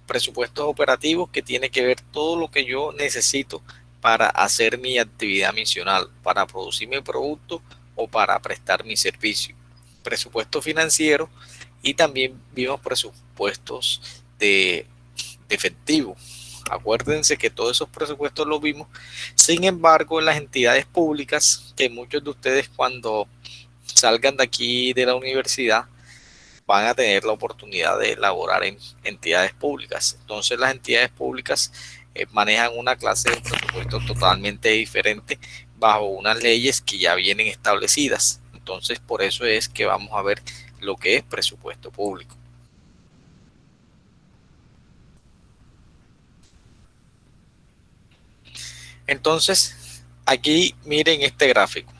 presupuestos operativos, que tiene que ver todo lo que yo necesito para hacer mi actividad misional, para producir mi producto o para prestar mi servicio. Presupuesto financiero, y también vimos presupuestos de efectivo. Acuérdense que todos esos presupuestos los vimos. Sin embargo, en las entidades públicas, que muchos de ustedes cuando salgan de aquí de la universidad van a tener la oportunidad de laborar en entidades públicas. Entonces las entidades públicas manejan una clase de presupuesto totalmente diferente bajo unas leyes que ya vienen establecidas. Entonces por eso es que vamos a ver lo que es presupuesto público. Entonces aquí miren este gráfico.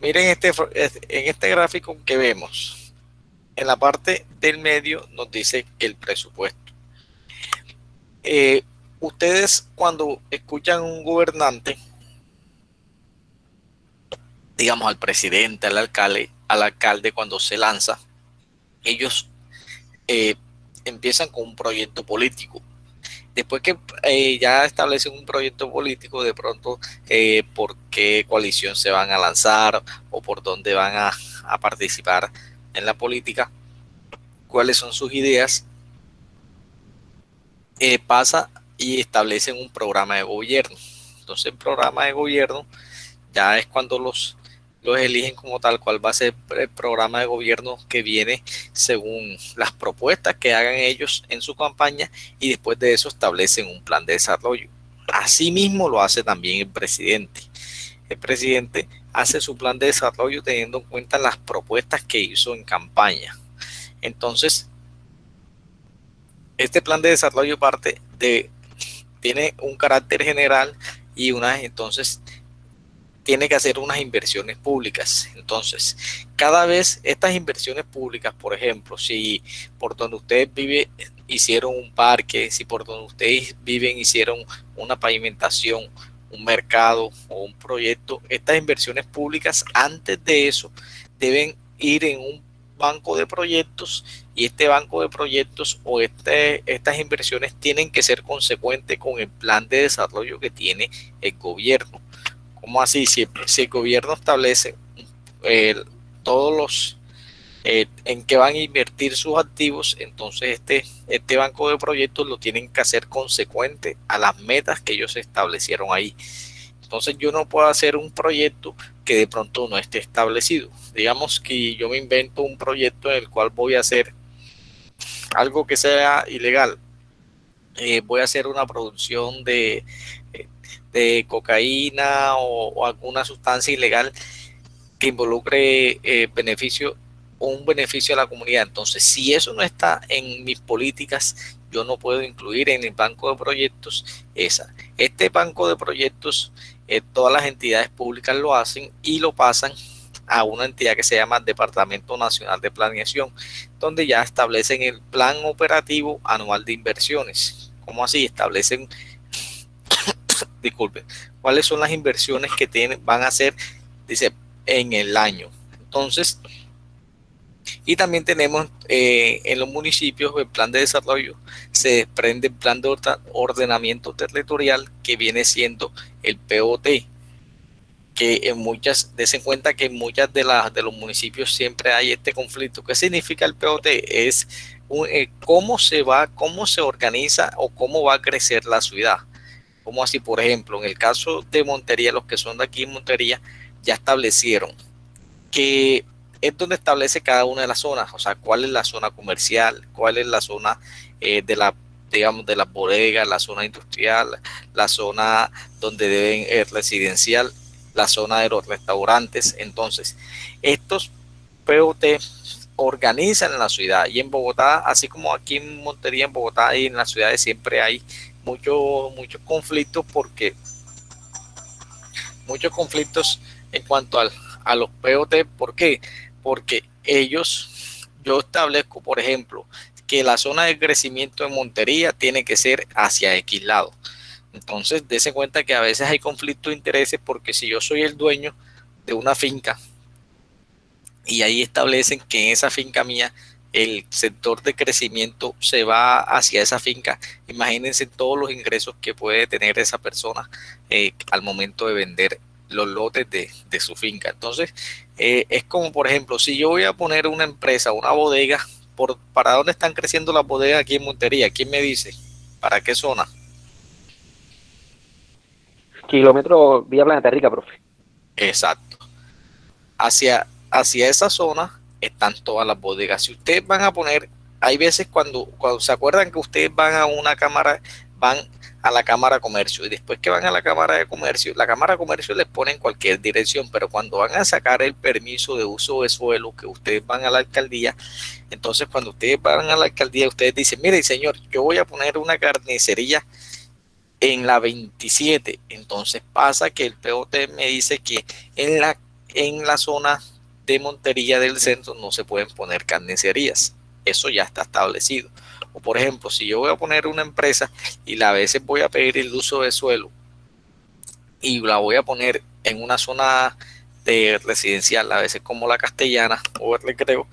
Miren en este gráfico que vemos, en la parte del medio nos dice que el presupuesto. Eh, Ustedes cuando escuchan un gobernante, digamos al presidente, al alcalde cuando se lanza, ellos eh, empiezan con un proyecto político. Después que ya establecen un proyecto político, de pronto por qué coalición se van a lanzar o por dónde van a participar en la política, cuáles son sus ideas, pasa y establecen un programa de gobierno. Entonces el programa de gobierno ya es cuando los eligen como tal, cuál va a ser el programa de gobierno que viene según las propuestas que hagan ellos en su campaña, y después de eso establecen un plan de desarrollo. Asimismo lo hace también el presidente. El presidente hace su plan de desarrollo teniendo en cuenta las propuestas que hizo en campaña. Entonces, este plan de desarrollo tiene un carácter general y entonces tiene que hacer unas inversiones públicas. Entonces, cada vez estas inversiones públicas, por ejemplo, si por donde ustedes viven hicieron un parque, si por donde ustedes viven hicieron una pavimentación, un mercado o un proyecto, estas inversiones públicas antes de eso deben ir en un banco de proyectos, y este banco de proyectos o estas inversiones tienen que ser consecuentes con el plan de desarrollo que tiene el gobierno. ¿Cómo así? Si el gobierno establece eh, todos los en que van a invertir sus activos, entonces este banco de proyectos lo tienen que hacer consecuente a las metas que ellos establecieron ahí. Entonces yo no puedo hacer un proyecto que de pronto no esté establecido. Digamos que yo me invento un proyecto en el cual voy a hacer algo que sea ilegal. Voy a hacer una producción de cocaína o alguna sustancia ilegal que involucre un beneficio a la comunidad. Entonces, si eso no está en mis políticas, yo no puedo incluir en el banco de proyectos esa. Este banco de proyectos, todas las entidades públicas lo hacen y lo pasan a una entidad que se llama Departamento Nacional de Planeación, donde ya establecen el plan operativo anual de inversiones. ¿Cómo así? Establecen, disculpen, cuáles son las inversiones que van a hacer, dice, en el año. Entonces, y también tenemos en los municipios el plan de desarrollo, se desprende el plan de ordenamiento territorial, que viene siendo el POT, que en muchas, des en cuenta que en muchas de los municipios siempre hay este conflicto. ¿Qué significa el POT? Es cómo se organiza o cómo va a crecer la ciudad. Como así, por ejemplo, en el caso de Montería, los que son de aquí en Montería ya establecieron que es donde establece cada una de las zonas, o sea, cuál es la zona comercial, cuál es la zona digamos, de las bodegas, la zona industrial, la zona donde deben residencial, la zona de los restaurantes. Entonces, estos POT organizan en la ciudad, y en Bogotá, así como aquí en Montería, en Bogotá y en las ciudades siempre hay muchos conflictos, porque muchos conflictos en cuanto a los POT. ¿Por qué? Porque yo establezco, por ejemplo, que la zona de crecimiento en Montería tiene que ser hacia X lado. Entonces, dése cuenta que a veces hay conflicto de intereses, porque si yo soy el dueño de una finca y ahí establecen que en esa finca mía el sector de crecimiento se va hacia esa finca, imagínense todos los ingresos que puede tener esa persona al momento de vender los lotes de su finca. Entonces, es como, por ejemplo, si yo voy a poner una empresa, una bodega, ¿para dónde están creciendo las bodegas aquí en Montería? ¿Quién me dice? ¿Para qué zona? Kilómetro Villa Planeta Rica, profe. Exacto. Hacia esa zona están todas las bodegas. Si ustedes van a poner, hay veces cuando se acuerdan que ustedes van a una cámara, van a la Cámara de Comercio y después que van a la Cámara de Comercio les pone en cualquier dirección, pero cuando van a sacar el permiso de uso de suelo, que ustedes van a la alcaldía, entonces cuando ustedes van a la alcaldía, ustedes dicen, mire señor, yo voy a poner una carnicería en la 27. Entonces pasa que el POT me dice que en la zona de Montería del centro no se pueden poner carnicerías. Eso ya está establecido. O por ejemplo, si yo voy a poner una empresa y a veces voy a pedir el uso de suelo y la voy a poner en una zona de residencial, a veces como la Castellana o el Recreo,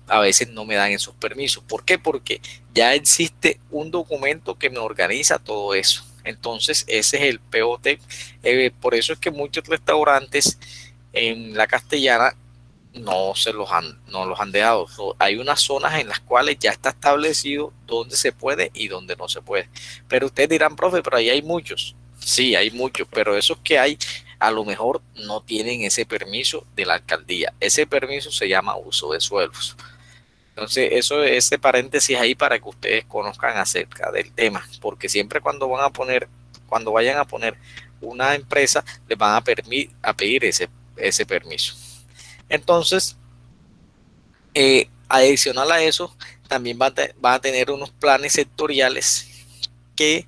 a veces no me dan esos permisos. ¿Por qué? Porque ya existe un documento que me organiza todo eso. Entonces, ese es el POT. Por eso es que muchos restaurantes en la Castellana no los han dejado. Hay unas zonas en las cuales ya está establecido dónde se puede y dónde no se puede. Pero ustedes dirán, profe, pero ahí hay muchos. Sí, hay muchos, pero esos que hay a lo mejor no tienen ese permiso de la alcaldía. Ese permiso se llama uso de suelos. Entonces, ese paréntesis ahí para que ustedes conozcan acerca del tema, porque siempre cuando vayan a poner una empresa, les van a pedir ese permiso. Entonces, adicional a eso, también va a tener unos planes sectoriales que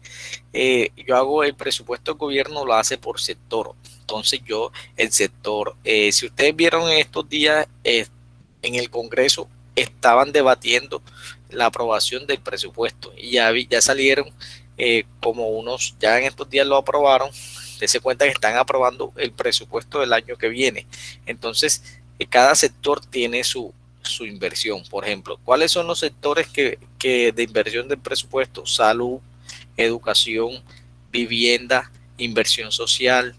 yo hago el presupuesto del gobierno, lo hace por sector. Entonces el sector, si ustedes vieron en estos días en el Congreso, estaban debatiendo la aprobación del presupuesto y ya salieron ya en estos días lo aprobaron. Dese cuenta que están aprobando el presupuesto del año que viene. Entonces, cada sector tiene su inversión. Por ejemplo, ¿cuáles son los sectores que de inversión del presupuesto? Salud, educación, vivienda, inversión social,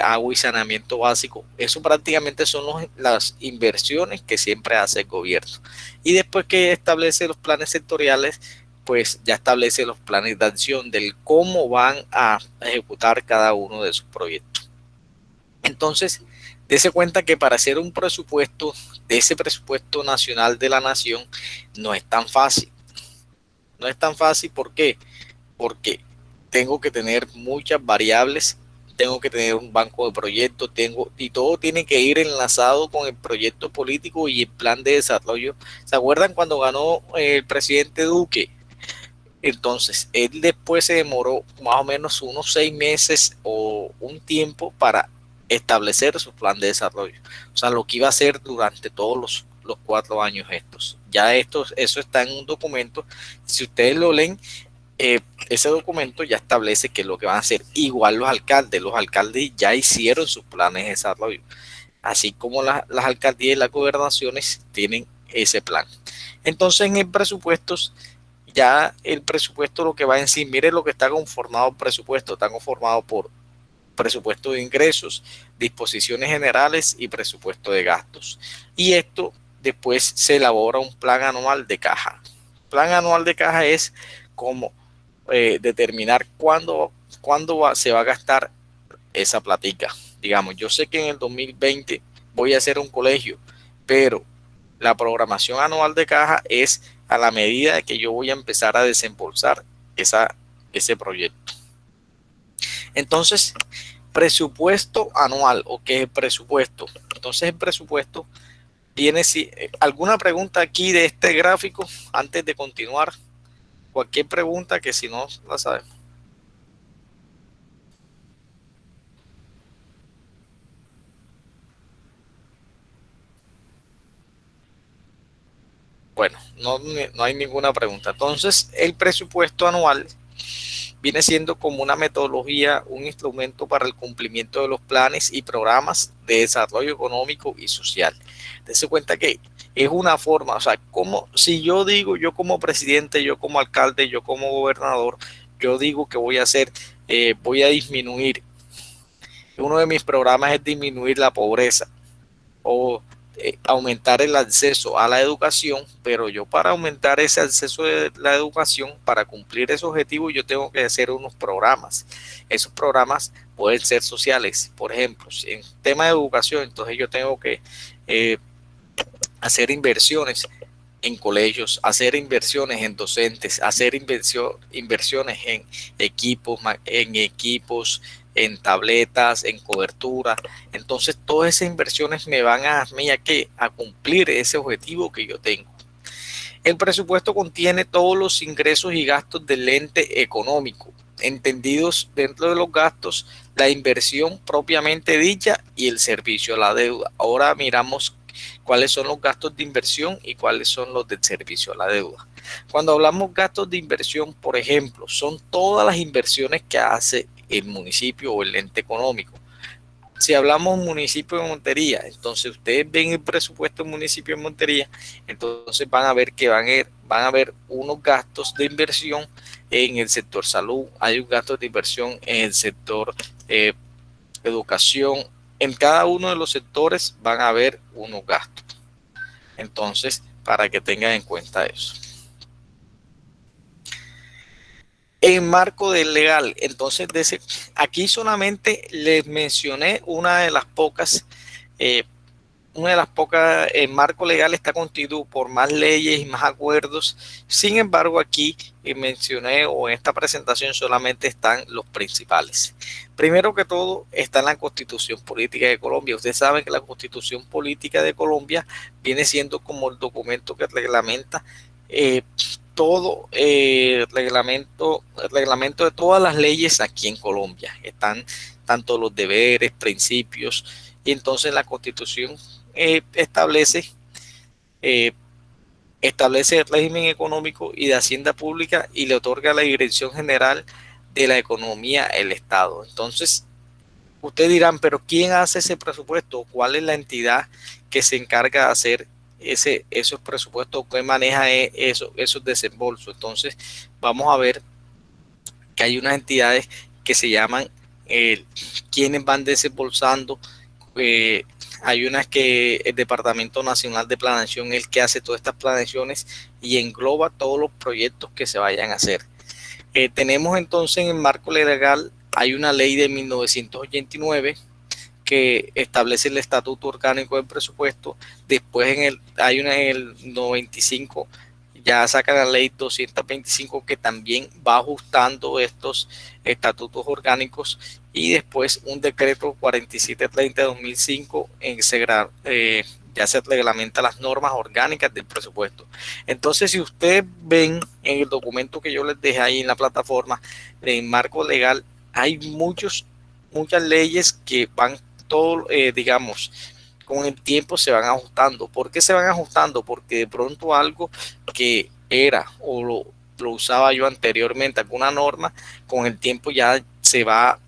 agua y saneamiento básico. Eso prácticamente son las inversiones que siempre hace el gobierno. Y después que establece los planes sectoriales, pues ya establece los planes de acción del cómo van a ejecutar cada uno de sus proyectos. Entonces, dése cuenta que para hacer un presupuesto, de ese presupuesto nacional de la nación, no es tan fácil. No es tan fácil, ¿por qué? Porque tengo que tener muchas variables, tengo que tener un banco de proyectos, y todo tiene que ir enlazado con el proyecto político y el plan de desarrollo. ¿Se acuerdan cuando ganó el presidente Duque? Entonces, él después se demoró más o menos unos 6 meses o un tiempo para establecer su plan de desarrollo. O sea, lo que iba a hacer durante todos los 4 años estos. Eso está en un documento. Si ustedes lo leen, ese documento ya establece que es lo que van a hacer. Igual los alcaldes ya hicieron sus planes de desarrollo, así como las alcaldías y las gobernaciones tienen ese plan. Entonces en el presupuesto lo que va en sí, mire lo que está conformado el presupuesto, está conformado por presupuesto de ingresos, disposiciones generales y presupuesto de gastos. Y esto después se elabora un plan anual de caja. Plan anual de caja es como determinar cuándo se va a gastar esa platica. Digamos, yo sé que en el 2020 voy a hacer un colegio, pero la programación anual de caja es a la medida de que yo voy a empezar a desembolsar ese proyecto. Entonces, presupuesto anual, ¿o qué es el presupuesto? Entonces, el presupuesto tiene, si alguna pregunta aquí de este gráfico antes de continuar. Cualquier pregunta que si no la sabemos. Bueno, no hay ninguna pregunta. Entonces, el presupuesto anual viene siendo como una metodología, un instrumento para el cumplimiento de los planes y programas de desarrollo económico y social. Dense cuenta que es una forma, o sea, como si yo digo, yo como presidente, yo como alcalde, yo como gobernador, yo digo que voy a hacer, voy a disminuir, uno de mis programas es disminuir la pobreza o aumentar el acceso a la educación, pero yo para aumentar ese acceso de la educación, para cumplir ese objetivo, yo tengo que hacer unos programas. Esos programas pueden ser sociales, por ejemplo, en tema de educación, entonces yo tengo que eh, hacer inversiones en colegios, hacer inversiones en docentes, hacer inversiones en equipos, en tabletas, en cobertura. Entonces, todas esas inversiones me van a cumplir ese objetivo que yo tengo. El presupuesto contiene todos los ingresos y gastos del ente económico, entendidos dentro de los gastos, la inversión propiamente dicha y el servicio a la deuda. Ahora miramos cuáles son los gastos de inversión y cuáles son los del servicio a la deuda. Cuando hablamos gastos de inversión, por ejemplo, son todas las inversiones que hace el municipio o el ente económico. Si hablamos municipio de Montería, entonces ustedes ven el presupuesto del municipio de Montería, entonces van a ver que van a ver unos gastos de inversión en el sector salud, hay un gasto de inversión en el sector educación, en cada uno de los sectores van a haber unos gastos. Entonces, para que tengan en cuenta eso. En marco del legal, entonces aquí solamente les mencioné eh, una de las pocas, el marco legal está constituido por más leyes y más acuerdos. Sin embargo, aquí mencioné o en esta presentación solamente están los principales. Primero que todo está en la Constitución Política de Colombia. Ustedes saben que la Constitución Política de Colombia viene siendo como el documento que reglamenta todo el reglamento de todas las leyes aquí en Colombia. Están tanto los deberes, principios, y entonces la Constitución establece el régimen económico y de hacienda pública y le otorga la dirección general de la economía el Estado. Entonces, ustedes dirán, pero ¿quién hace ese presupuesto? ¿Cuál es la entidad que se encarga de hacer esos presupuestos? ¿Qué maneja esos desembolsos? Entonces, vamos a ver que hay unas entidades que se llaman quienes van desembolsando. Eh, Hay unas que el Departamento Nacional de Planeación es el que hace todas estas planeaciones y engloba todos los proyectos que se vayan a hacer. Tenemos entonces en el marco legal, hay una ley de 1989 que establece el estatuto orgánico del presupuesto. Después hay una en el 95, ya saca la ley 225 que también va ajustando estos estatutos orgánicos, y después un decreto 4730 de 2005 ya se reglamenta las normas orgánicas del presupuesto. Entonces, si ustedes ven en el documento que yo les dejé ahí en la plataforma, en marco legal, hay muchas leyes que van todo, digamos, con el tiempo se van ajustando. ¿Por qué se van ajustando? Porque de pronto algo que era o lo usaba yo anteriormente, alguna norma, con el tiempo ya se va,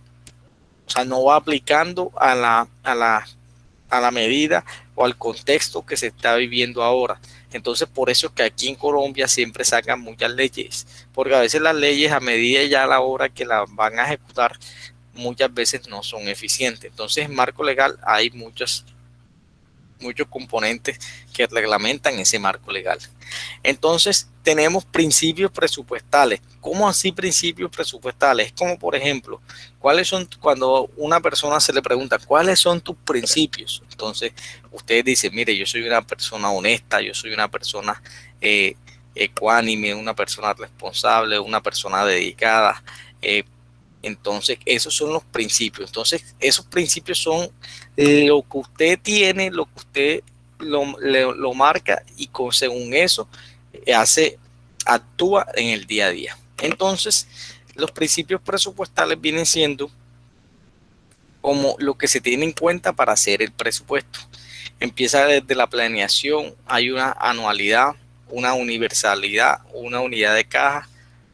o sea, no va aplicando a la medida o al contexto que se está viviendo ahora. Entonces, por eso es que aquí en Colombia siempre sacan muchas leyes, porque a veces las leyes a medida ya a la hora que las van a ejecutar, muchas veces no son eficientes. Entonces, en marco legal hay muchos componentes que reglamentan ese marco legal. Entonces, tenemos principios presupuestales. ¿Cómo así principios presupuestales? Es como, por ejemplo, ¿cuáles son, cuando una persona se le pregunta, ¿cuáles son tus principios? Entonces, ustedes dicen, mire, yo soy una persona honesta, yo soy una persona ecuánime, una persona responsable, una persona dedicada. Entonces, esos son los principios. Entonces, esos principios son lo que usted tiene, lo que usted lo marca, y según eso actúa en el día a día. Entonces, los principios presupuestales vienen siendo como lo que se tiene en cuenta para hacer el presupuesto. Empieza desde la planeación, hay una anualidad, una universalidad, una unidad de caja,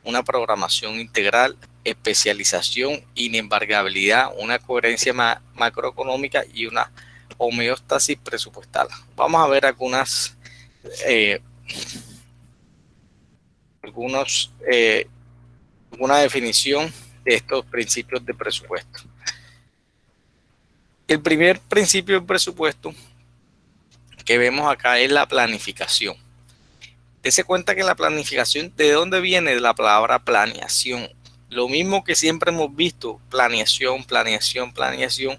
una programación integral, especialización, inembargabilidad, una coherencia macroeconómica y una homeostasis presupuestal. Vamos a ver algunas eh, algunos, alguna definición de estos principios de presupuesto. El primer principio del presupuesto que vemos acá es la planificación. Dese cuenta que la planificación, ¿de dónde viene? De la palabra planeación. Lo mismo que siempre hemos visto, planeación, planeación, planeación.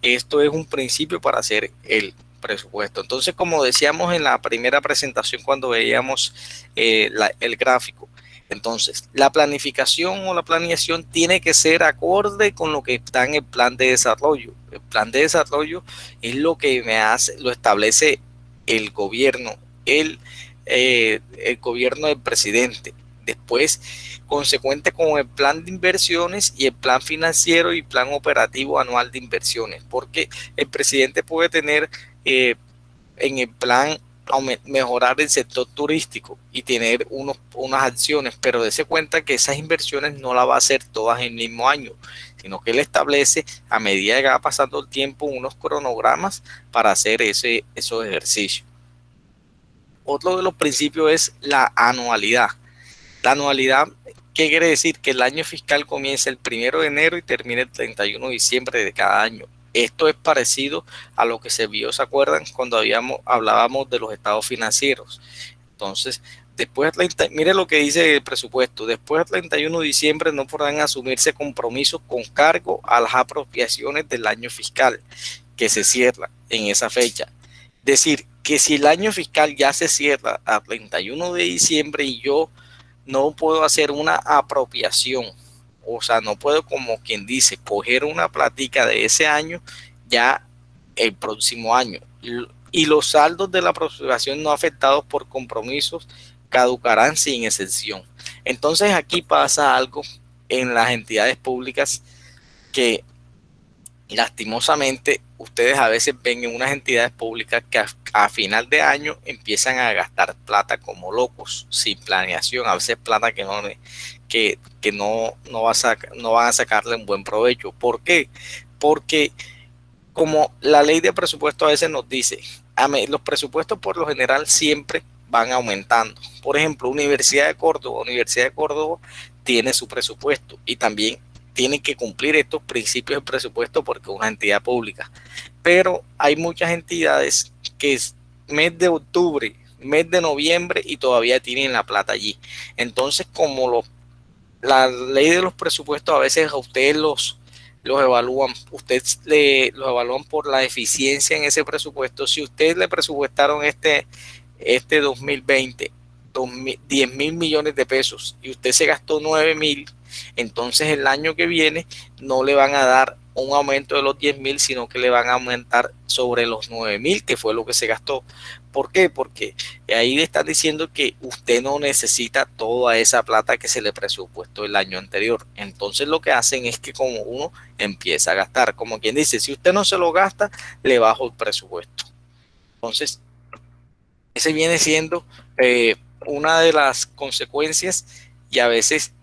Esto es un principio para hacer el presupuesto. Entonces, como decíamos en la primera presentación cuando veíamos el gráfico, entonces la planificación o la planeación tiene que ser acorde con lo que está en el plan de desarrollo. El plan de desarrollo es lo que lo establece el gobierno, el gobierno del presidente. Después, consecuente con el plan de inversiones y el plan financiero y plan operativo anual de inversiones, porque el presidente puede tener en el plan mejorar el sector turístico y tener unas acciones, pero dése cuenta que esas inversiones no las va a hacer todas en el mismo año, sino que él establece a medida que va pasando el tiempo unos cronogramas para hacer esos ejercicios. Otro de los principios es la anualidad. La anualidad, ¿qué quiere decir? Que el año fiscal comienza el 1 de enero y termina el 31 de diciembre de cada año. Esto es parecido a lo que se vio, ¿se acuerdan? Cuando hablábamos de los estados financieros. Entonces, mire lo que dice el presupuesto. Después del 31 de diciembre no podrán asumirse compromisos con cargo a las apropiaciones del año fiscal que se cierra en esa fecha. Decir que si el año fiscal ya se cierra a 31 de diciembre y yo no puedo hacer una apropiación, o sea, no puedo, como quien dice, coger una plática de ese año ya el próximo año. Y los saldos de la apropiación no afectados por compromisos caducarán sin excepción. Entonces aquí pasa algo en las entidades públicas que lastimosamente ustedes a veces ven en unas entidades públicas que a final de año empiezan a gastar plata como locos, sin planeación, a veces plata que no van a sacarle un buen provecho. ¿Por qué? Porque como la ley de presupuesto a veces nos dice, los presupuestos por lo general siempre van aumentando. Por ejemplo, Universidad de Córdoba tiene su presupuesto y también tienen que cumplir estos principios del presupuesto porque es una entidad pública. Pero hay muchas entidades que es mes de octubre, mes de noviembre y todavía tienen la plata allí. Entonces, como la ley de los presupuestos a veces a ustedes los evalúan, los evalúan por la eficiencia en ese presupuesto. Si ustedes le presupuestaron este 2020 10 mil millones de pesos y usted se gastó 9.000, entonces el año que viene no le van a dar un aumento de los 10.000, sino que le van a aumentar sobre los 9.000, que fue lo que se gastó. ¿Por qué? Porque ahí le están diciendo que usted no necesita toda esa plata que se le presupuestó el año anterior. Entonces lo que hacen es que como uno empieza a gastar, como quien dice, si usted no se lo gasta, le bajo el presupuesto. Entonces, ese viene siendo una de las consecuencias y a veces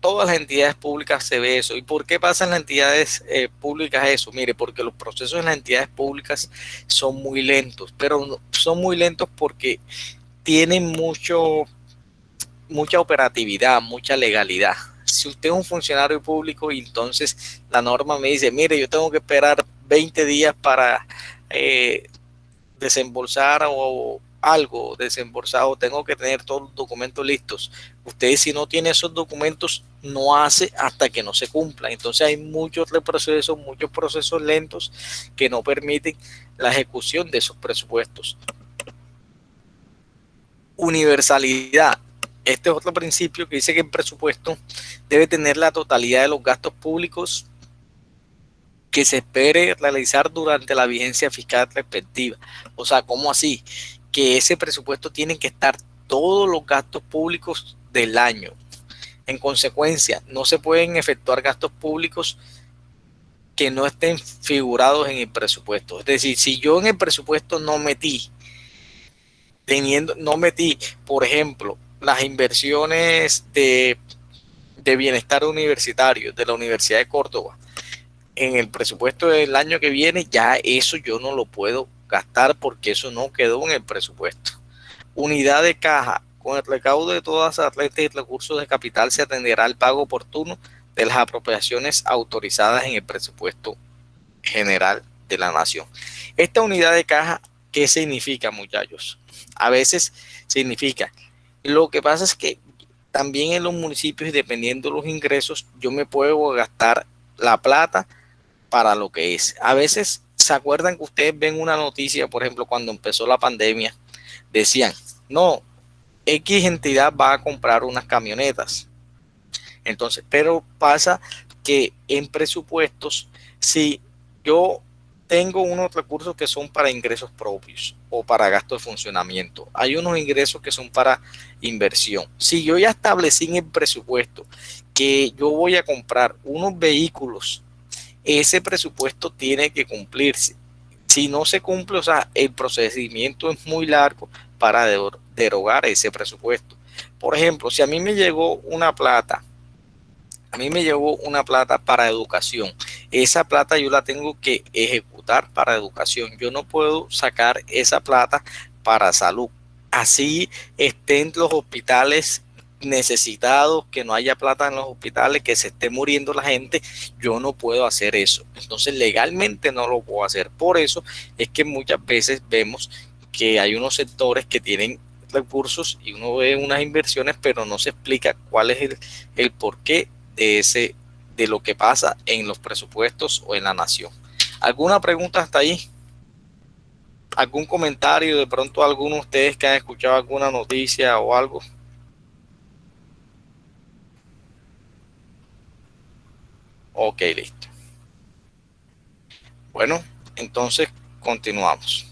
todas las entidades públicas se ve eso. ¿Y por qué pasa en las entidades públicas eso? Mire, porque los procesos en las entidades públicas son muy lentos, pero son muy lentos porque tienen mucha operatividad, mucha legalidad. Si usted es un funcionario público y entonces la norma me dice, mire, yo tengo que esperar 20 días para desembolsar o algo desembolsado, tengo que tener todos los documentos listos. Usted, si no tiene esos documentos, no hace hasta que no se cumpla. Entonces hay muchos procesos lentos que no permiten la ejecución de esos presupuestos. Universalidad. Este es otro principio que dice que el presupuesto debe tener la totalidad de los gastos públicos que se espere realizar durante la vigencia fiscal respectiva. O sea, ¿cómo así? Que ese presupuesto tiene que estar todos los gastos públicos del año. En consecuencia, no se pueden efectuar gastos públicos que no estén figurados en el presupuesto. Es decir, si yo en el presupuesto no metí, por ejemplo, las inversiones de bienestar universitario de la Universidad de Córdoba, en el presupuesto del año que viene, ya eso yo no lo puedo gastar porque eso no quedó en el presupuesto. Unidad de caja. Con el recaudo de todas las rentas y recursos de capital se atenderá al pago oportuno de las apropiaciones autorizadas en el presupuesto general de la nación. Esta unidad de caja, ¿qué significa, muchachos? A veces significa, lo que pasa es que también en los municipios, dependiendo de los ingresos, yo me puedo gastar la plata para lo que es. A veces, ¿se acuerdan que ustedes ven una noticia, por ejemplo, cuando empezó la pandemia? Decían, no, X entidad va a comprar unas camionetas. Entonces, pero pasa que en presupuestos, si yo tengo unos recursos que son para ingresos propios o para gastos de funcionamiento, hay unos ingresos que son para inversión. Si yo ya establecí en el presupuesto que yo voy a comprar unos vehículos, ese presupuesto tiene que cumplirse. Si no se cumple, o sea, el procedimiento es muy largo para derogar ese presupuesto. Por ejemplo, si a mí me llegó una plata para educación. Esa plata yo la tengo que ejecutar para educación. Yo no puedo sacar esa plata para salud. Así estén los hospitales necesitados, que no haya plata en los hospitales, que se esté muriendo la gente, yo no puedo hacer eso. Entonces legalmente no lo puedo hacer. Por eso es que muchas veces vemos que hay unos sectores que tienen recursos y uno ve unas inversiones, pero no se explica cuál es el porqué de lo que pasa en los presupuestos o en la nación. ¿Alguna pregunta hasta ahí? ¿Algún comentario? De pronto alguno de ustedes que han escuchado alguna noticia o algo. Ok, listo. Bueno, entonces continuamos.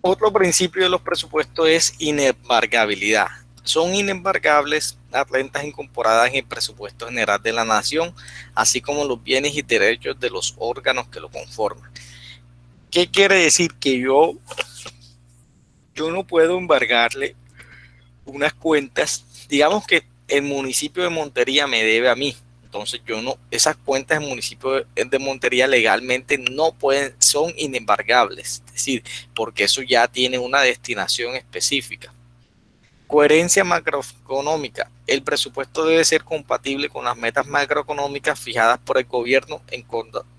Otro principio de los presupuestos es inembargabilidad. Son inembargables las rentas incorporadas en el presupuesto general de la nación, así como los bienes y derechos de los órganos que lo conforman. ¿Qué quiere decir? Que yo no puedo embargarle unas cuentas, digamos que el municipio de Montería me debe a mí. Entonces yo no, esas cuentas del municipio de Montería legalmente no pueden, son inembargables, es decir, porque eso ya tiene una destinación específica. Coherencia macroeconómica. El presupuesto debe ser compatible con las metas macroeconómicas fijadas por el gobierno en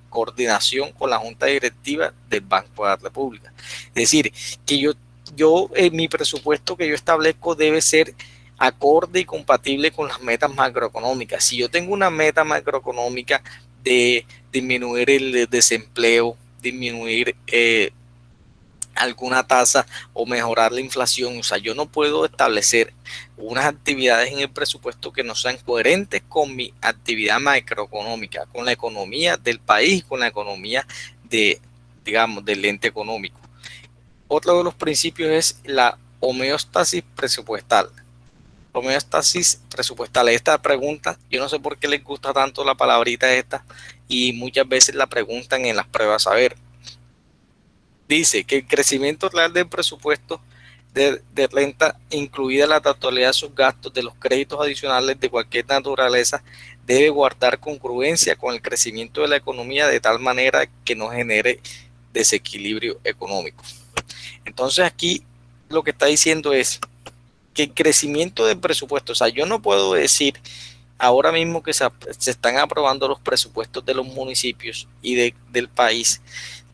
coordinación con la Junta Directiva del Banco de la República. Es decir, que mi presupuesto que yo establezco debe ser acorde y compatible con las metas macroeconómicas. Si yo tengo una meta macroeconómica de disminuir el desempleo, disminuir alguna tasa o mejorar la inflación. O sea, yo no puedo establecer unas actividades en el presupuesto que no sean coherentes con mi actividad macroeconómica, con la economía del país, con la economía digamos, del ente económico. Otro de los principios es la homeostasis presupuestal. Homeostasis presupuestal. Esta pregunta, yo no sé por qué les gusta tanto la palabrita esta y muchas veces la preguntan en las pruebas. A ver, dice que el crecimiento real del presupuesto de renta, incluida la totalidad de sus gastos de los créditos adicionales de cualquier naturaleza, debe guardar congruencia con el crecimiento de la economía de tal manera que no genere desequilibrio económico. Entonces aquí lo que está diciendo es que el crecimiento del presupuesto, o sea, yo no puedo decir ahora mismo que se están aprobando los presupuestos de los municipios y del país,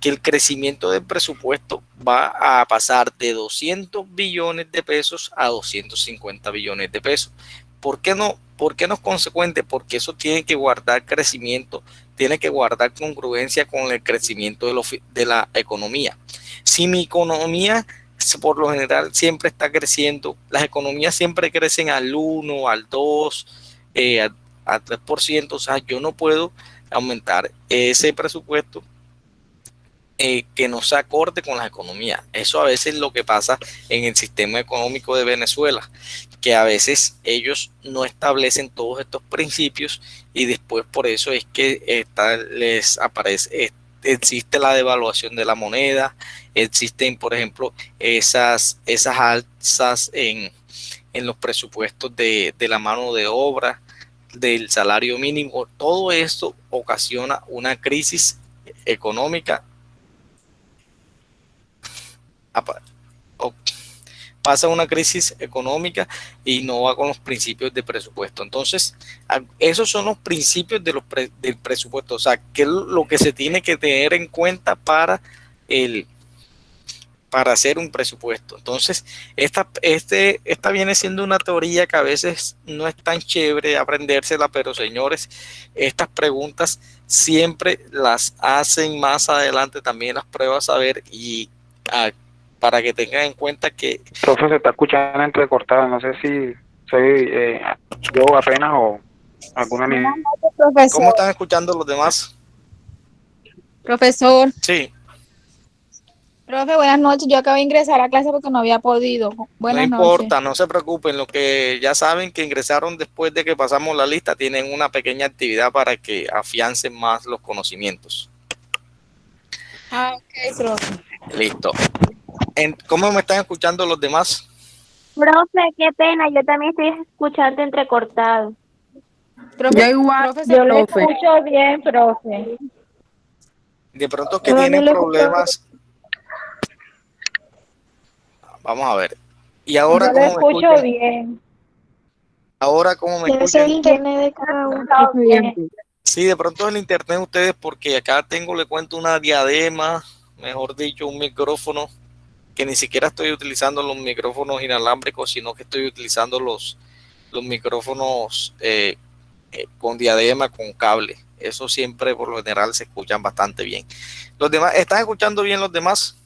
que el crecimiento del presupuesto va a pasar de 200 billones de pesos a 250 billones de pesos. ¿Por qué no? ¿Por qué no es consecuente? Porque eso tiene que guardar crecimiento, tiene que guardar congruencia con el crecimiento de la economía. Si mi economía por lo general siempre está creciendo, las economías siempre crecen al 1, al 2, al 3%, o sea, yo no puedo aumentar ese presupuesto que no se acorde con la economía. Eso a veces es lo que pasa en el sistema económico de Venezuela, que a veces ellos no establecen todos estos principios y después por eso es que les aparece, existe la devaluación de la moneda, existen, por ejemplo, esas alzas en los presupuestos de la mano de obra, del salario mínimo. Todo esto ocasiona una crisis económica o pasa una crisis económica y no va con los principios de presupuesto. Entonces, esos son los principios del presupuesto, o sea, qué es lo que se tiene que tener en cuenta para hacer un presupuesto. Entonces, esta viene siendo una teoría que a veces no es tan chévere aprendérsela, pero señores, estas preguntas siempre las hacen más adelante también las pruebas a ver y para que tengan en cuenta que... Profe, se está escuchando entrecortado, no sé si soy yo apenas o alguna Buenas niña. noches, profesor. ¿Cómo están escuchando los demás? Profesor, Sí, profe, buenas noches. Yo acabo de ingresar a clase porque no había podido. no Buenas importa, noches. no se preocupen, lo que ya saben que ingresaron después de que pasamos la lista tienen una pequeña actividad para que afiancen más los conocimientos. Ah, ok, profe. Listo. ¿Cómo me están escuchando los demás? Profe, qué pena, yo también estoy escuchando entrecortado. Profe, Yo igual, profesor, Yo lo profe. escucho bien, profe. De pronto que No, tienen no lo escucho. problemas. Vamos a ver. ¿Y ahora Yo lo cómo me escucho escuchan? bien. ¿Ahora cómo me Debe escuchan? ser el internet de cada uno. Sí, de pronto el internet ustedes, porque acá tengo, le cuento, una diadema, mejor dicho, un micrófono, que ni siquiera estoy utilizando los micrófonos inalámbricos, sino que estoy utilizando los micrófonos con diadema, con cable. Eso siempre, por lo general, se escuchan bastante bien. ¿Los demás, están escuchando bien los demás?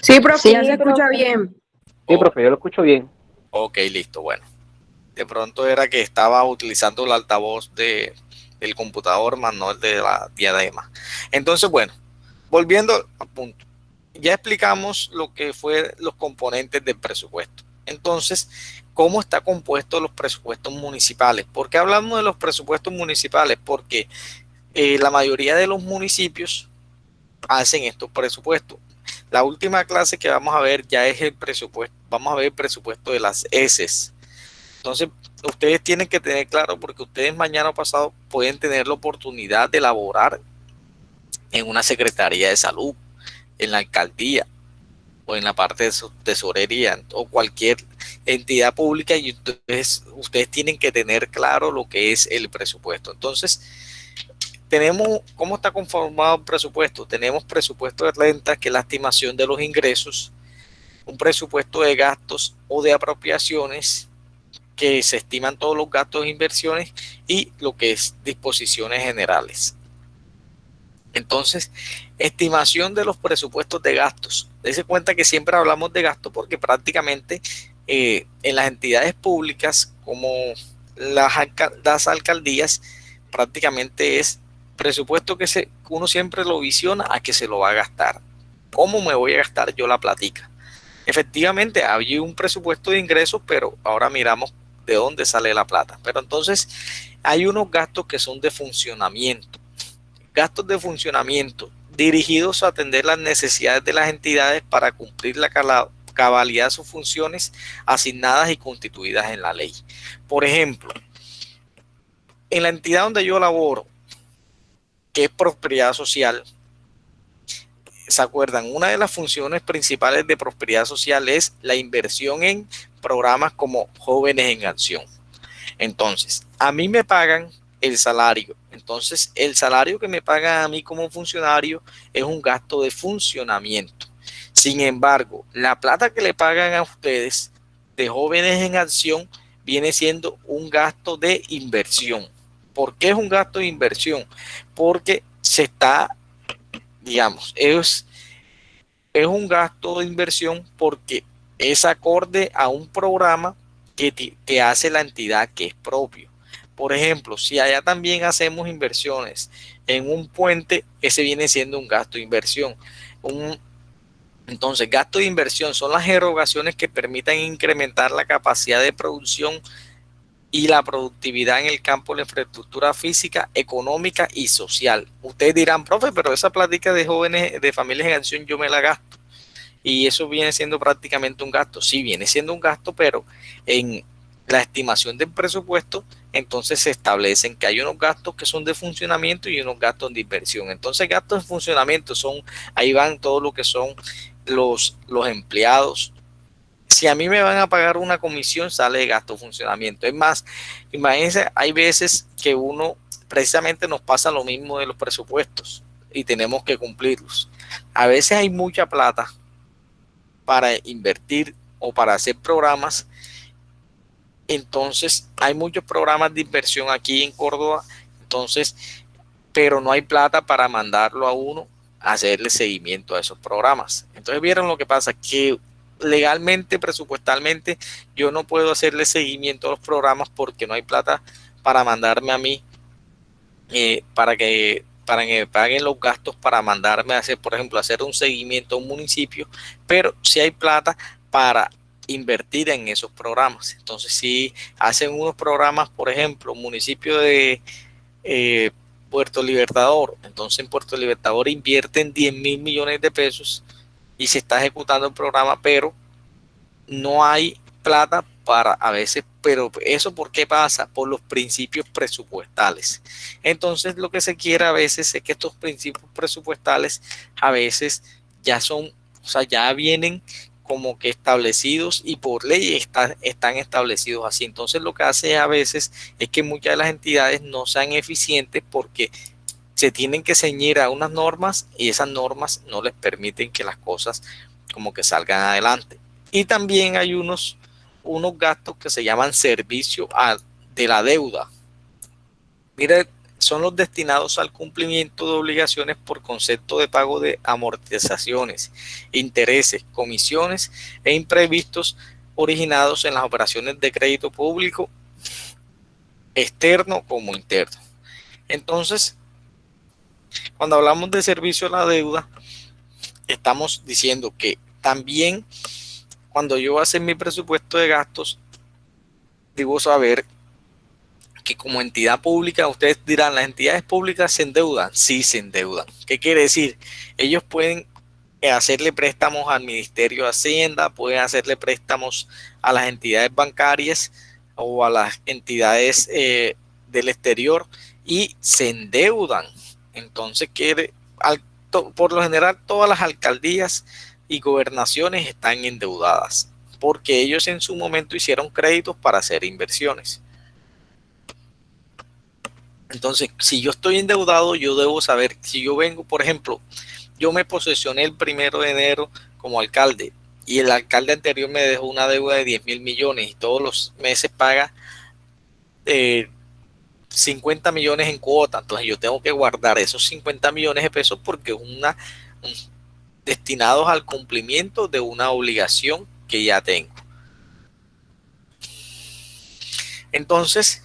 Sí, profe, Sí, ya se escucha profe. bien. Sí, profe, yo lo escucho bien. Ok, listo, bueno. De pronto era que estaba utilizando el altavoz del computador, más no el de la diadema. Entonces, bueno, volviendo al punto. Ya explicamos lo que fue los componentes del presupuesto. Entonces, ¿cómo está compuesto los presupuestos municipales? ¿Por qué hablamos de los presupuestos municipales? Porque la mayoría de los municipios hacen estos presupuestos. La última clase que vamos a ver ya es el presupuesto. Vamos a ver el presupuesto de las ESES. Entonces, ustedes tienen que tener claro, porque ustedes mañana o pasado pueden tener la oportunidad de laborar en una secretaría de salud, en la alcaldía o en la parte de tesorería o cualquier entidad pública, y entonces ustedes tienen que tener claro lo que es el presupuesto. Entonces, tenemos, ¿cómo está conformado el presupuesto? Tenemos presupuesto de renta, que es la estimación de los ingresos, un presupuesto de gastos o de apropiaciones, que se estiman todos los gastos e inversiones, y lo que es disposiciones generales. Entonces, estimación de los presupuestos de gastos. Dese cuenta que siempre hablamos de gastos porque prácticamente en las entidades públicas como las alcaldías, prácticamente es presupuesto que uno siempre lo visiona a que se lo va a gastar. ¿Cómo me voy a gastar yo la platica? Efectivamente, había un presupuesto de ingresos, pero ahora miramos de dónde sale la plata. Pero entonces hay unos gastos que son de funcionamiento. Gastos de funcionamiento dirigidos a atender las necesidades de las entidades para cumplir la cabalidad de sus funciones asignadas y constituidas en la ley. Por ejemplo, en la entidad donde yo laboro, que es Prosperidad Social, ¿se acuerdan? Una de las funciones principales de Prosperidad Social es la inversión en programas como Jóvenes en Acción. Entonces, a mí me pagan el salario. Entonces, el salario que me pagan a mí como funcionario es un gasto de funcionamiento. Sin embargo, la plata que le pagan a ustedes de Jóvenes en Acción viene siendo un gasto de inversión. ¿Por qué es un gasto de inversión? Porque se está, digamos, es un gasto de inversión porque es acorde a un programa que hace la entidad, que es propio. Por ejemplo, si allá también hacemos inversiones en un puente, ese viene siendo un gasto de inversión. Entonces, gasto de inversión son las erogaciones que permitan incrementar la capacidad de producción y la productividad en el campo de la infraestructura física, económica y social. Ustedes dirán, profe, pero esa plática de jóvenes, de familias en acción, yo me la gasto. Y eso viene siendo prácticamente un gasto. Sí, viene siendo un gasto, pero en la estimación del presupuesto entonces se establecen que hay unos gastos que son de funcionamiento y unos gastos de inversión. Entonces gastos de funcionamiento son, ahí van todo lo que son los empleados. Si a mí me van a pagar una comisión, sale de gasto de funcionamiento. Es más, imagínense, hay veces que uno, precisamente nos pasa lo mismo de los presupuestos y tenemos que cumplirlos. A veces hay mucha plata para invertir o para hacer programas. Entonces, hay muchos programas de inversión aquí en Córdoba, entonces, pero no hay plata para mandarlo a uno a hacerle seguimiento a esos programas. Entonces, vieron lo que pasa, que legalmente, presupuestalmente, yo no puedo hacerle seguimiento a los programas porque no hay plata para mandarme a mí, para que me paguen los gastos para mandarme a hacer, por ejemplo, hacer un seguimiento a un municipio, pero sí hay plata para invertir en esos programas. Entonces, si hacen unos programas, por ejemplo, municipio de Puerto Libertador, entonces en Puerto Libertador invierten 10.000 millones de pesos y se está ejecutando el programa, pero no hay plata para a veces, pero eso ¿por qué pasa? Por los principios presupuestales. Entonces lo que se quiere a veces es que estos principios presupuestales a veces ya son, o sea, ya vienen como que establecidos y por ley están establecidos así. Entonces lo que hace a veces es que muchas de las entidades no sean eficientes porque se tienen que ceñir a unas normas y esas normas no les permiten que las cosas como que salgan adelante. Y también hay unos gastos que se llaman de la deuda. Mire, son los destinados al cumplimiento de obligaciones por concepto de pago de amortizaciones, intereses, comisiones e imprevistos originados en las operaciones de crédito público, externo como interno. Entonces, cuando hablamos de servicio a la deuda, estamos diciendo que también cuando yo voy a hacer mi presupuesto de gastos, debo saber que como entidad pública, ustedes dirán, ¿las entidades públicas se endeudan? Sí, se endeudan. ¿Qué quiere decir? Ellos pueden hacerle préstamos al Ministerio de Hacienda, pueden hacerle préstamos a las entidades bancarias o a las entidades del exterior y se endeudan. Entonces, por lo general, todas las alcaldías y gobernaciones están endeudadas porque ellos en su momento hicieron créditos para hacer inversiones. Entonces, si yo estoy endeudado, yo debo saber, si yo vengo, por ejemplo, yo me posesioné el 1 de enero como alcalde y el alcalde anterior me dejó una deuda de 10.000 millones y todos los meses paga 50 millones en cuota. Entonces yo tengo que guardar esos 50 millones de pesos porque es destinados al cumplimiento de una obligación que ya tengo. Entonces,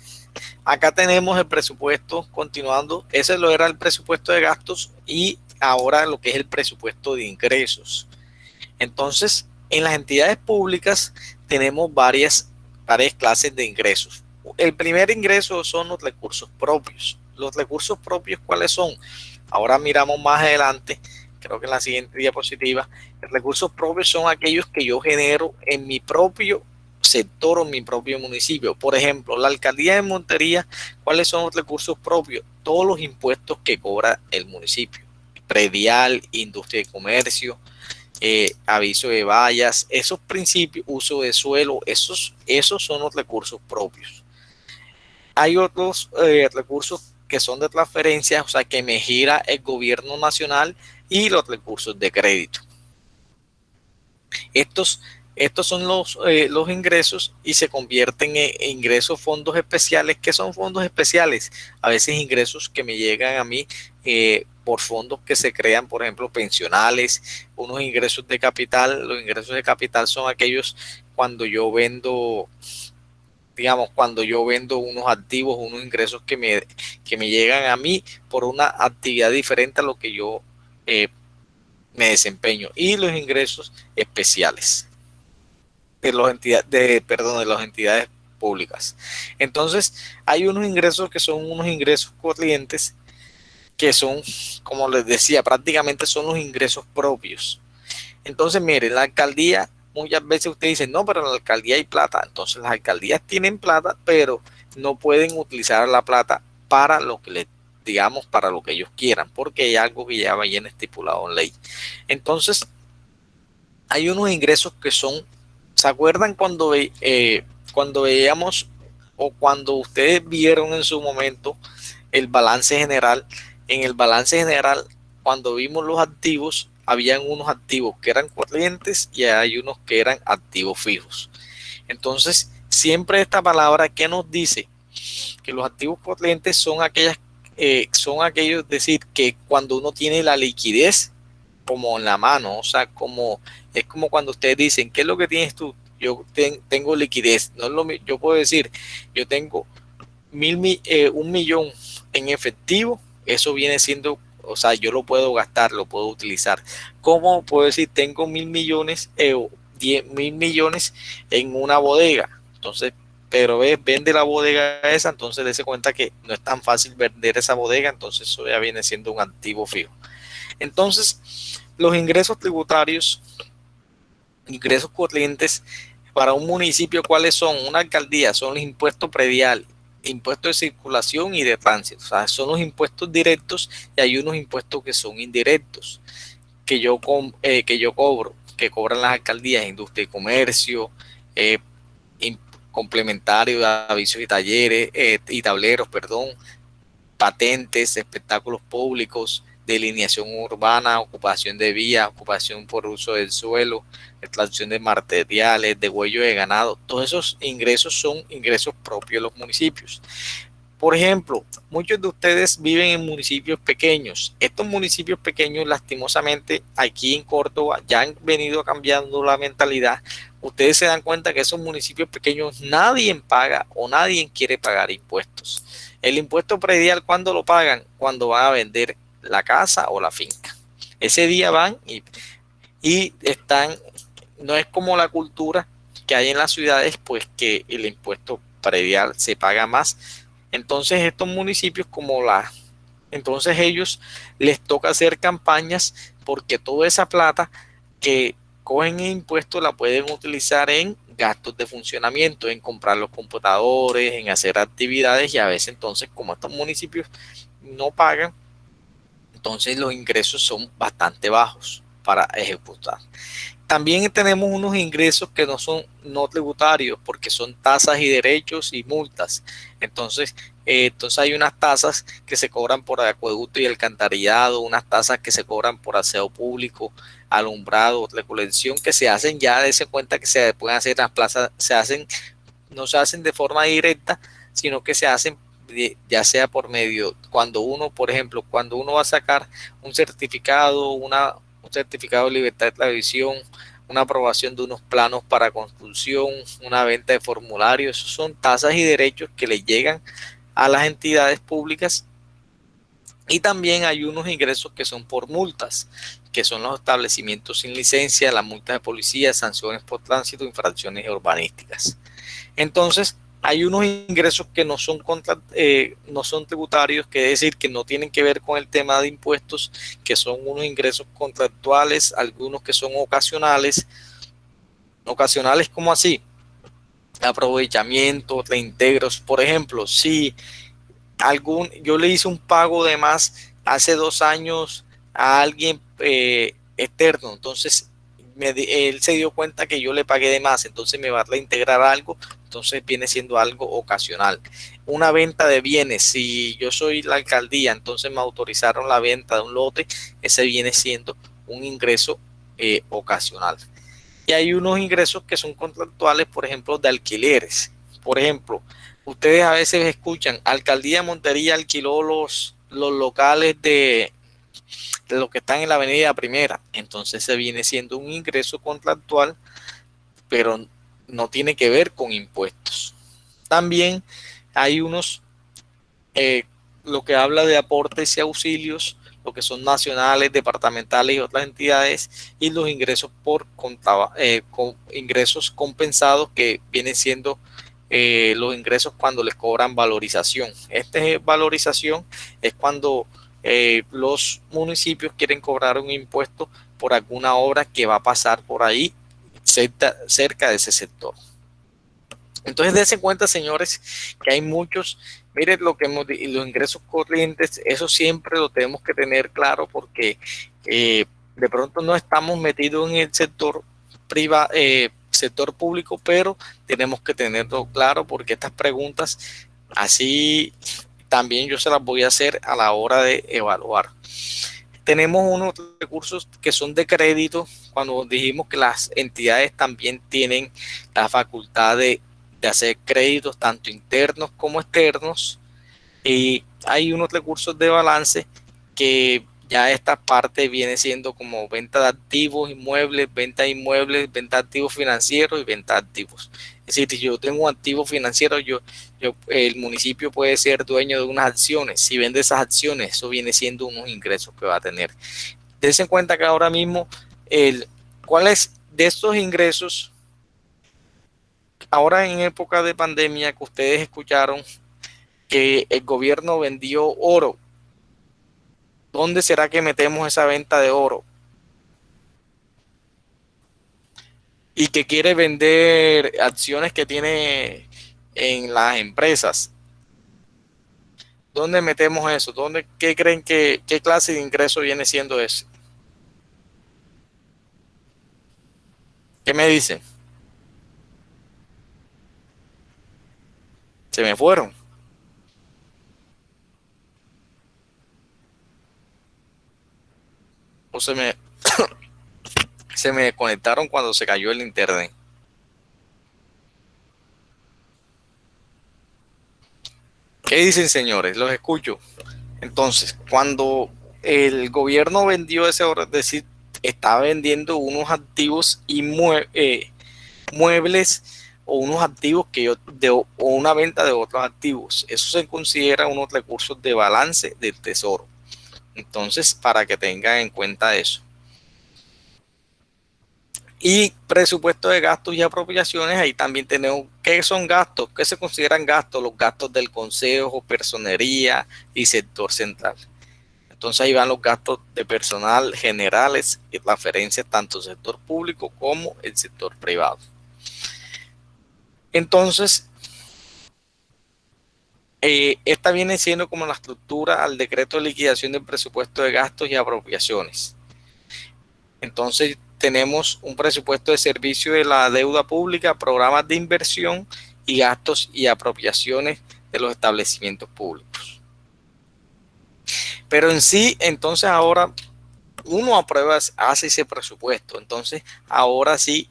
acá tenemos el presupuesto continuando. Ese lo era el presupuesto de gastos y ahora lo que es el presupuesto de ingresos. Entonces, en las entidades públicas tenemos varias clases de ingresos. El primer ingreso son los recursos propios. Los recursos propios, ¿cuáles son? Ahora miramos más adelante, creo que en la siguiente diapositiva. Los recursos propios son aquellos que yo genero en mi propio sector o en mi propio municipio. Por ejemplo, la alcaldía de Montería, ¿cuáles son los recursos propios? Todos los impuestos que cobra el municipio. Predial, industria y comercio, aviso de vallas, esos principios, uso de suelo, esos son los recursos propios. Hay otros recursos que son de transferencias, o sea, que me gira el gobierno nacional, y los recursos de crédito. Estos son los ingresos y se convierten en ingresos fondos especiales. ¿Qué son fondos especiales? A veces ingresos que me llegan a mí por fondos que se crean, por ejemplo, pensionales, unos ingresos de capital. Los ingresos de capital son aquellos cuando yo vendo, digamos, unos activos, unos ingresos que me llegan a mí por una actividad diferente a lo que yo me desempeño. Y los ingresos especiales de las entidades públicas. Entonces, hay unos ingresos que son unos ingresos corrientes, que son, como les decía, prácticamente son los ingresos propios. Entonces, miren, la alcaldía, muchas veces usted dice, no, pero en la alcaldía hay plata. Entonces, las alcaldías tienen plata, pero no pueden utilizar la plata para lo que les digamos, para lo que ellos quieran, porque hay algo que ya viene estipulado en ley. Entonces, hay unos ingresos que son, ¿se acuerdan cuando veíamos o cuando ustedes vieron en su momento el balance general? En el balance general, cuando vimos los activos, habían unos activos que eran corrientes y hay unos que eran activos fijos. Entonces, siempre esta palabra que nos dice que los activos corrientes son aquellos, es decir, que cuando uno tiene la liquidez como en la mano, o sea, es como cuando ustedes dicen, ¿qué es lo que tienes tú? Yo tengo liquidez, no es yo puedo decir, yo tengo 1.000.000 en efectivo, eso viene siendo, o sea, yo lo puedo gastar, lo puedo utilizar. ¿Cómo puedo decir, tengo 1.000.000.000 o 10.000.000.000 en una bodega? Entonces, pero vende la bodega esa, entonces dése cuenta que no es tan fácil vender esa bodega, entonces eso ya viene siendo un activo fijo. Entonces, los ingresos tributarios, ingresos corrientes para un municipio, ¿cuáles son? Una alcaldía, son los impuestos predial, impuestos de circulación y de tránsito. O sea, son los impuestos directos y hay unos impuestos que son indirectos, que yo cobro, que cobran las alcaldías, industria y comercio, eh, complementario de avisos y talleres, y tableros, perdón, patentes, espectáculos públicos, delineación urbana, ocupación de vías, ocupación por uso del suelo, extracción de materiales, degüello de ganado. Todos esos ingresos son ingresos propios de los municipios. Por ejemplo, muchos de ustedes viven en municipios pequeños. Estos municipios pequeños, lastimosamente, aquí en Córdoba ya han venido cambiando la mentalidad. Ustedes se dan cuenta que esos municipios pequeños nadie paga o nadie quiere pagar impuestos. El impuesto predial, ¿cuándo lo pagan? Cuando van a vender la casa o la finca. Ese día van y están, no es como la cultura que hay en las ciudades, pues que el impuesto predial se paga más. Entonces estos municipios entonces ellos les toca hacer campañas porque toda esa plata que cogen en impuestos la pueden utilizar en gastos de funcionamiento, en comprar los computadores, en hacer actividades y a veces entonces como estos municipios no pagan, entonces los ingresos son bastante bajos para ejecutar. También tenemos unos ingresos que no son no tributarios porque son tasas y derechos y multas. Entonces hay unas tasas que se cobran por acueducto y alcantarillado, unas tasas que se cobran por aseo público, alumbrado, recolección, que se hacen ya, dése cuenta que se pueden hacer en las plazas, no se hacen de forma directa, sino que se hacen ya sea por medio, cuando uno, por ejemplo, cuando uno va a sacar un certificado, un certificado de libertad de tradición, una aprobación de unos planos para construcción, una venta de formularios, esos son tasas y derechos que le llegan a las entidades públicas. Y también hay unos ingresos que son por multas, que son los establecimientos sin licencia, las multas de policía, sanciones por tránsito, infracciones urbanísticas. Entonces, hay unos ingresos que no son tributarios, que es decir, que no tienen que ver con el tema de impuestos, que son unos ingresos contractuales, algunos que son ocasionales. Ocasionales, ¿cómo así? Aprovechamiento, reintegros. Por ejemplo, si yo le hice un pago de más hace 2 años a alguien externo, entonces él se dio cuenta que yo le pagué de más, entonces me va a reintegrar algo, entonces viene siendo algo ocasional. Una venta de bienes, si yo soy la alcaldía, entonces me autorizaron la venta de un lote, ese viene siendo un ingreso ocasional. Y hay unos ingresos que son contractuales, por ejemplo, de alquileres. Por ejemplo, ustedes a veces escuchan, Alcaldía de Montería alquiló los locales de los que están en la Avenida Primera. Entonces se viene siendo un ingreso contractual, pero no tiene que ver con impuestos. También hay unos, lo que habla de aportes y auxilios, lo que son nacionales, departamentales y otras entidades, y los ingresos ingresos compensados, que vienen siendo los ingresos cuando les cobran valorización. Valorización es cuando los municipios quieren cobrar un impuesto por alguna obra que va a pasar por ahí cerca de ese sector. Entonces, dense cuenta, señores, que hay muchos, miren lo que los ingresos corrientes, eso siempre lo tenemos que tener claro porque de pronto no estamos metidos en el sector privado, sector público, pero tenemos que tenerlo claro porque estas preguntas así también yo se las voy a hacer a la hora de evaluar. Tenemos unos recursos que son de crédito, cuando dijimos que las entidades también tienen la facultad de hacer créditos tanto internos como externos, y hay unos recursos de balance que ya esta parte viene siendo como venta de activos inmuebles, venta de inmuebles, venta de activos financieros y venta de activos. Es decir, si yo tengo un activo financiero, el municipio puede ser dueño de unas acciones. Si vende esas acciones, eso viene siendo unos ingresos que va a tener. Dense en cuenta que ahora mismo, ¿cuáles de estos ingresos, ahora en época de pandemia que ustedes escucharon que el gobierno vendió oro? ¿Dónde será que metemos esa venta de oro? Y que quiere vender acciones que tiene en las empresas. ¿Dónde metemos eso? ¿Qué creen qué clase de ingreso viene siendo ese? ¿Qué me dicen? Se me fueron. O se me conectaron cuando se cayó el internet. ¿Qué dicen, señores? Los escucho. Entonces, cuando el gobierno vendió ese oro, es decir, estaba vendiendo unos activos muebles o unos activos o una venta de otros activos. Eso se considera unos recursos de balance del tesoro. Entonces, para que tengan en cuenta eso. Y presupuesto de gastos y apropiaciones, ahí también tenemos qué son gastos, qué se consideran gastos, los gastos del consejo, personería y sector central. Entonces ahí van los gastos de personal generales y transferencias tanto del sector público como el sector privado. Entonces, esta viene siendo como la estructura al decreto de liquidación del presupuesto de gastos y apropiaciones. Entonces tenemos un presupuesto de servicio de la deuda pública, programas de inversión y gastos y apropiaciones de los establecimientos públicos. Pero en sí, entonces ahora uno aprueba, hace ese presupuesto. Entonces ahora sí,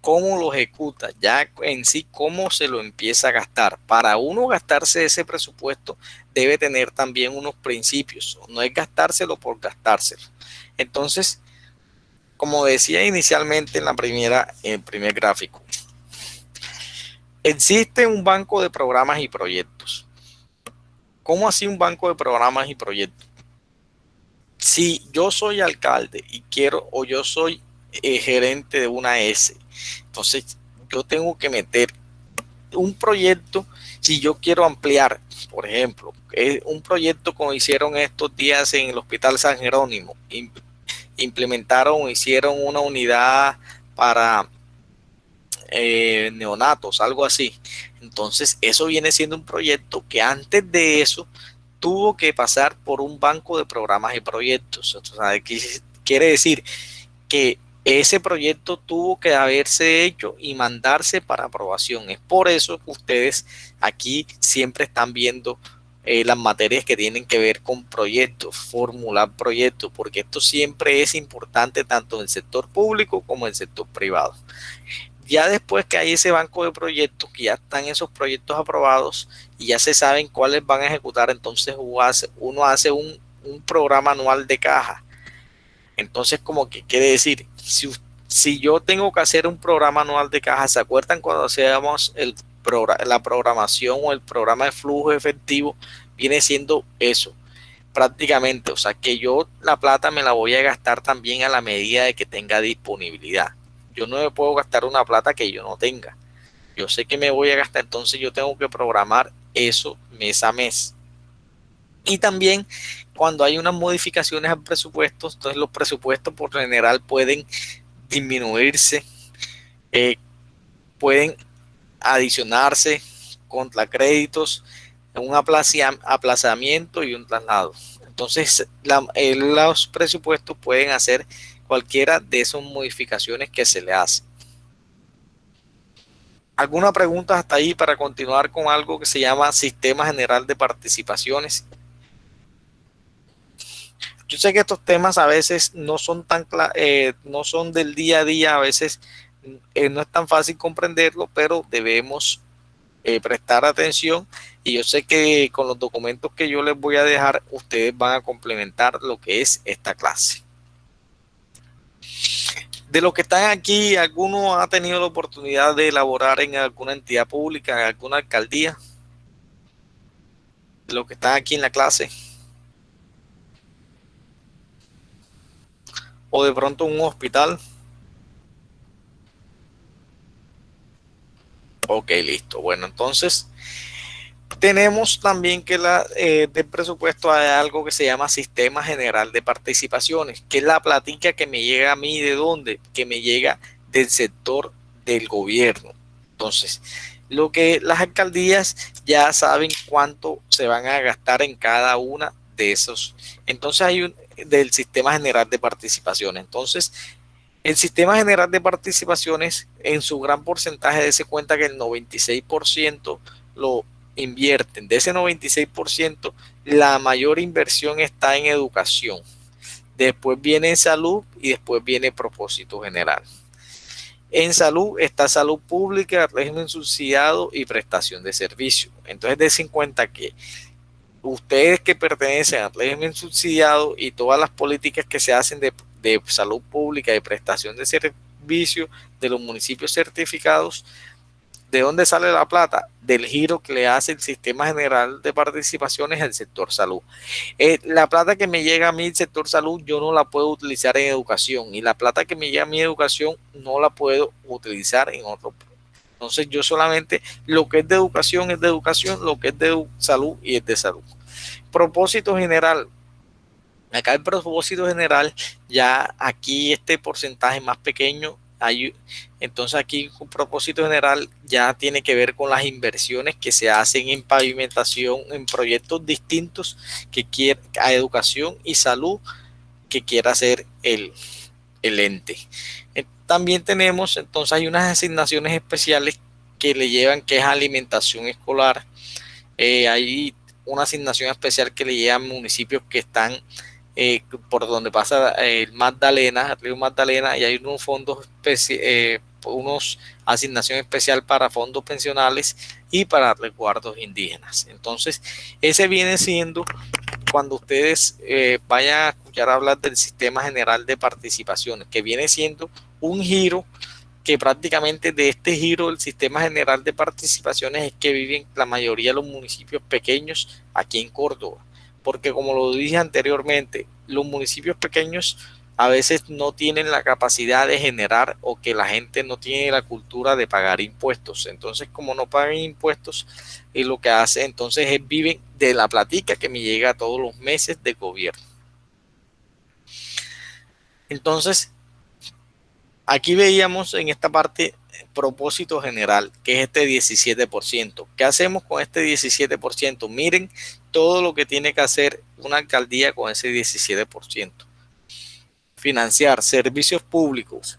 ¿cómo lo ejecuta? Ya en sí, ¿cómo se lo empieza a gastar? Para uno gastarse ese presupuesto debe tener también unos principios. No es gastárselo por gastárselo. Entonces, como decía inicialmente en el primer gráfico, existe un banco de programas y proyectos. ¿Cómo así un banco de programas y proyectos? Si yo soy alcalde y quiero, o yo soy gerente de una S, entonces yo tengo que meter un proyecto. Si yo quiero ampliar, por ejemplo, un proyecto como hicieron estos días en el Hospital San Jerónimo, implementaron, hicieron una unidad para neonatos, algo así. Entonces, eso viene siendo un proyecto que antes de eso tuvo que pasar por un banco de programas y proyectos. O sea, quiere decir que ese proyecto tuvo que haberse hecho y mandarse para aprobación. Es por eso que ustedes aquí siempre están viendo las materias que tienen que ver con proyectos, formular proyectos, porque esto siempre es importante tanto en el sector público como en el sector privado. Ya después que hay ese banco de proyectos, que ya están esos proyectos aprobados y ya se saben cuáles van a ejecutar, entonces uno hace un programa anual de caja. Entonces, como que quiere decir, si yo tengo que hacer un programa anual de caja, ¿se acuerdan cuando hacíamos la programación o el programa de flujo efectivo? Viene siendo eso, prácticamente. O sea, que yo la plata me la voy a gastar también a la medida de que tenga disponibilidad. Yo no me puedo gastar una plata que yo no tenga. Yo sé que me voy a gastar, entonces yo tengo que programar eso mes a mes. Y también cuando hay unas modificaciones al presupuesto, entonces los presupuestos por lo general pueden disminuirse, pueden adicionarse contra créditos, un aplazamiento y un traslado. Entonces, los presupuestos pueden hacer cualquiera de esas modificaciones que se le hacen. ¿Alguna pregunta hasta ahí para continuar con algo que se llama Sistema General de Participaciones? Yo sé que estos temas a veces no son no son del día a día, a veces no es tan fácil comprenderlo, pero debemos prestar atención, y yo sé que con los documentos que yo les voy a dejar, ustedes van a complementar lo que es esta clase. De los que están aquí, ¿alguno ha tenido la oportunidad de elaborar en alguna entidad pública, en alguna alcaldía? De los que están aquí en la clase. O de pronto en un hospital. Ok, listo. Bueno, entonces tenemos también que del presupuesto hay algo que se llama Sistema General de Participaciones, que es la platica que me llega a mí. ¿De dónde? Que me llega del sector del gobierno. Entonces, lo que las alcaldías ya saben cuánto se van a gastar en cada una de esos. Entonces hay del Sistema General de Participaciones. Entonces, el Sistema General de Participaciones, en su gran porcentaje, dése cuenta que el 96% lo invierten. De ese 96%, la mayor inversión está en educación. Después viene en salud y después viene propósito general. En salud está salud pública, régimen subsidiado y prestación de servicio. Entonces, dése cuenta que ustedes que pertenecen al régimen subsidiado y todas las políticas que se hacen de salud pública, de prestación de servicios de los municipios certificados, ¿de dónde sale la plata? Del giro que le hace el Sistema General de Participaciones al sector salud. La plata que me llega a mí el sector salud, yo no la puedo utilizar en educación, y la plata que me llega a mi educación no la puedo utilizar en otro. Entonces yo solamente, lo que es de educación es de educación, lo que es de salud y es de salud. Propósito general. Acá el propósito general, ya aquí este porcentaje más pequeño, entonces aquí un propósito general ya tiene que ver con las inversiones que se hacen en pavimentación, en proyectos distintos que quiere a educación y salud que quiera hacer el ente. También tenemos, entonces hay unas asignaciones especiales que le llevan, que es alimentación escolar. Hay una asignación especial que le llevan municipios que están por donde pasa el Magdalena, el río Magdalena, y hay unos fondos unos asignación especial para fondos pensionales y para resguardos indígenas. Entonces, ese viene siendo, cuando ustedes vayan a escuchar hablar del Sistema General de Participaciones, que viene siendo un giro, que prácticamente de este giro del Sistema General de Participaciones es que viven la mayoría de los municipios pequeños aquí en Córdoba. Porque, como lo dije anteriormente, los municipios pequeños a veces no tienen la capacidad de generar, o que la gente no tiene la cultura de pagar impuestos. Entonces, como no pagan impuestos, y lo que hace entonces es viven de la platica que me llega todos los meses de gobierno. Entonces, aquí veíamos en esta parte propósito general, que es este 17%. ¿Qué hacemos con este 17%? Miren todo lo que tiene que hacer una alcaldía con ese 17%. Financiar servicios públicos,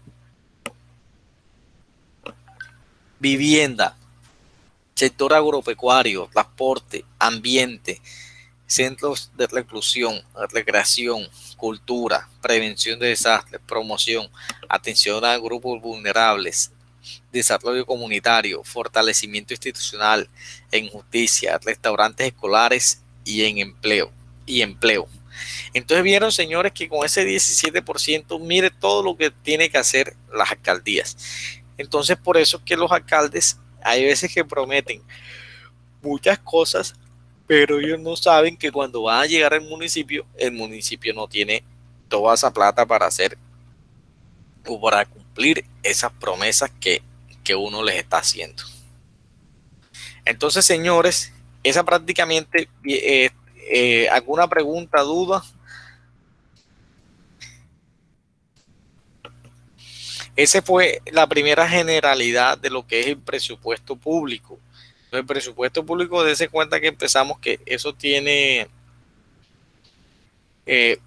vivienda, sector agropecuario, transporte, ambiente, centros de reclusión, recreación, cultura, prevención de desastres, promoción, atención a grupos vulnerables, desarrollo comunitario, fortalecimiento institucional, en justicia, restaurantes escolares y en empleo. Entonces vieron, señores, que con ese 17%, mire todo lo que tiene que hacer las alcaldías. Entonces, por eso es que los alcaldes hay veces que prometen muchas cosas, pero ellos no saben que cuando van a llegar al municipio, el municipio no tiene toda esa plata para hacer o para cumplir esas promesas que uno les está haciendo. Entonces, señores, esa prácticamente, ¿alguna pregunta, duda? Esa fue la primera generalidad de lo que es el presupuesto público. El presupuesto público, dése cuenta que empezamos que eso tiene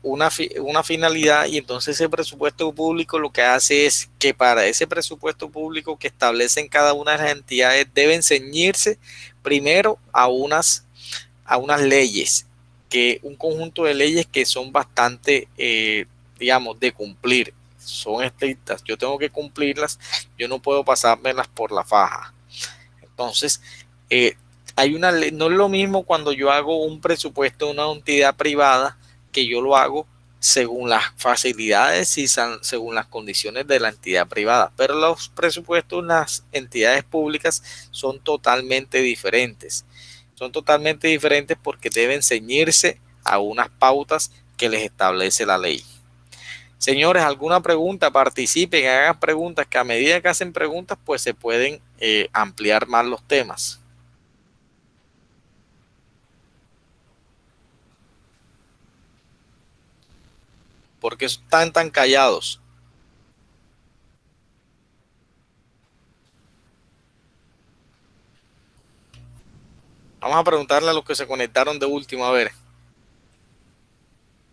una finalidad, y entonces ese presupuesto público lo que hace es que para ese presupuesto público que establecen cada una de las entidades deben ceñirse primero a unas leyes, que un conjunto de leyes que son bastante, digamos, de cumplir, son estrictas, yo tengo que cumplirlas, yo no puedo pasármelas por la faja. Entonces, hay una ley, no es lo mismo cuando yo hago un presupuesto de una entidad privada, que yo lo hago según las facilidades y según las condiciones de la entidad privada, pero los presupuestos en las entidades públicas son totalmente diferentes. Son totalmente diferentes porque deben ceñirse a unas pautas que les establece la ley. Señores, ¿alguna pregunta? Participen, hagan preguntas, que a medida que hacen preguntas, pues se pueden ampliar más los temas. ¿Por qué están tan callados? Vamos a preguntarle a los que se conectaron de último, a ver.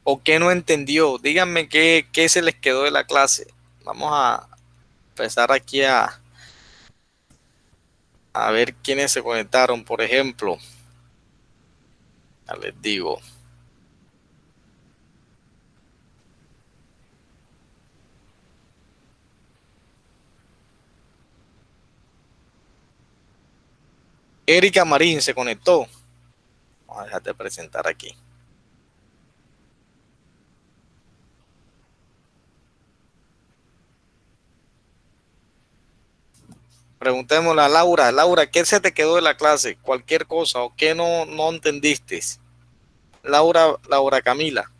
¿O qué no entendió? Díganme qué se les quedó de la clase. Vamos a empezar aquí a ver quiénes se conectaron. Por ejemplo, ya les digo. Erika Marín se conectó. Vamos a dejar de presentar aquí. Preguntémosle a Laura. Laura, ¿qué se te quedó de la clase? Cualquier cosa o qué no entendiste. Laura Camila.